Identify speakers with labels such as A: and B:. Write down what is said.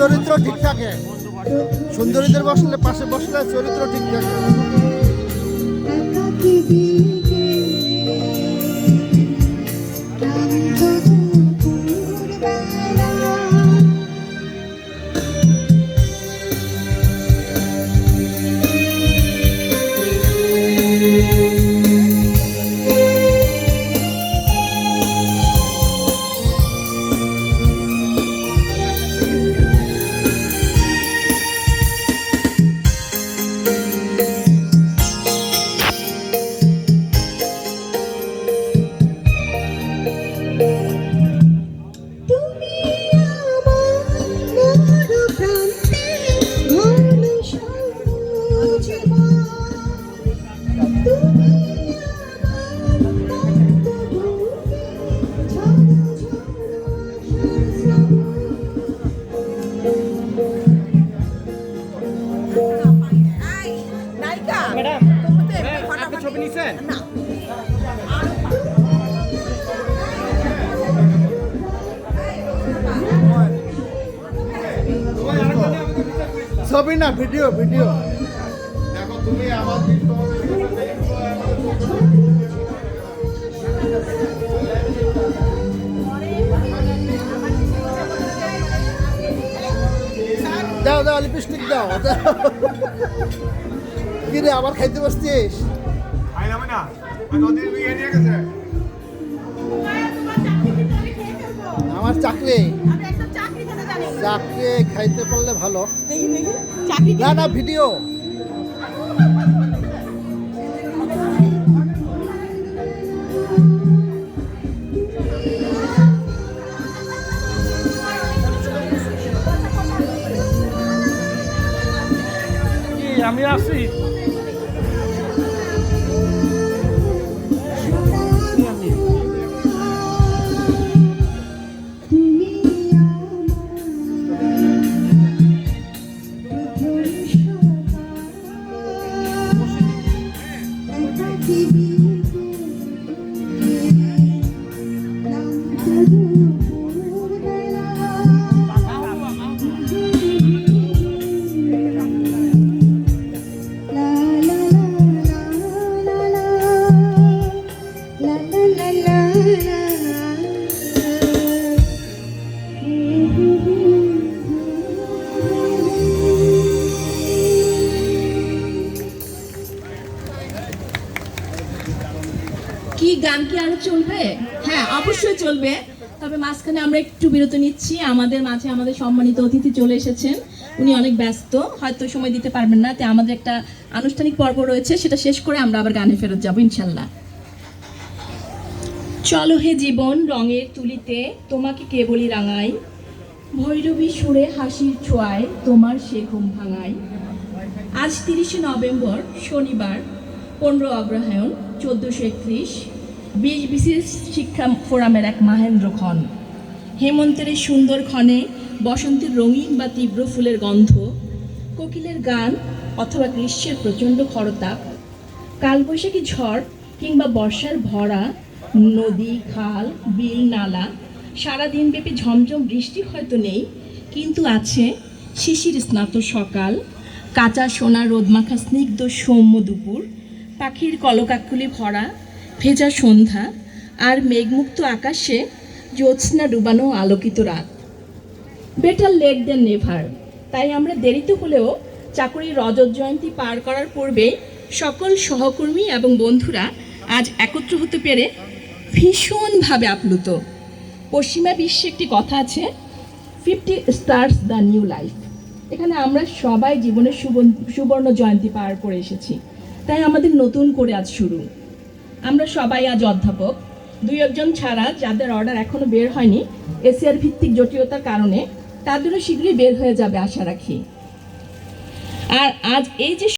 A: চরিত্র ঠিক থাকে, সুন্দরীদের বসলে পাশে বসলে চরিত্র ঠিক থাকে। ছবি না, ভিডিও ভিডিও। দেখো তুমি আমার দাও দাও লিপস্টিক দাও। কি রে আবার খাইতে বসছিস? আমার চাকরি চাকরি খাইতে পারলে ভালো। না না ভিডিও।
B: আমি আছি।
C: কি গান কি আরো চলবে? হ্যাঁ অবশ্যই চলবে, তবে মাঝখানে আমরা একটু বিরতি নিচ্ছি। আমাদের মাঝে আমাদের সম্মানিত অতিথি চলে এসেছেন, উনি অনেক ব্যস্ত, হয়তো সময় দিতে পারবেন না। তাই আমাদের একটা আনুষ্ঠানিক পর্ব রয়েছে, সেটা শেষ করে আমরা আবার গানে ফেরত যাবো ইনশাল্লাহ। চলো হে জীবন রঙের তুলিতে তোমাকে কেবলই রাঙাই, ভৈরবী সুরে হাসির ছোঁয়ায় তোমার সে ঘুম ভাঙাই। আজ 30শে নভেম্বর শনিবার, 15 অগ্রহায়ণ 1431, 20 BCS শিক্ষা ফোরামের এক মাহেন্দ্রক্ষণ। হেমন্তের এই সুন্দর ক্ষণে বসন্তের রঙিন বা তীব্র ফুলের গন্ধ, কোকিলের গান অথবা গ্রীষ্মের প্রচণ্ড খরতাপ, কালবৈশাখী ঝড় কিংবা বর্ষার ভরা নদী, খাল, বিল, নালা, সারাদিনব্যাপী ঝমঝম বৃষ্টি হয়তো নেই, কিন্তু আছে শিশির স্নাত সকাল, কাঁচা সোনা রোদমাখা স্নিগ্ধ সৌম্য দুপুর, পাখির কলকাকলি ভরা ভেজা সন্ধ্যা, আর মেঘমুক্ত আকাশে জ্যোৎস্না ডুবানো আলোকিত রাত। বেটার লেট দেন নেভার। তাই আমরা দেরিতে হলেও চাকুরির রজত জয়ন্তী পার করার পূর্বে সকল সহকর্মী এবং বন্ধুরা আজ একত্র হতে পেরে ভীষণভাবে আপ্লুত। পশ্চিমা বিশ্বে একটি কথা আছে, 50 স্টার্স দ্য নিউ লাইফ। এখানে আমরা সবাই জীবনের সুবর্ণ জয়ন্তী পার করে এসেছি, তাই আমাদের নতুন করে আজ শুরু। আমরা সবাই আজ অধ্যাপক, 2-1 ছাড়া যাদের অর্ডার এখনো বের হয়নি এসিআর ভিত্তিক জটিলতার কারণে, তাদেরও শীঘ্রই বের হয়ে যাবে আশা রাখি। আর আজ এই যে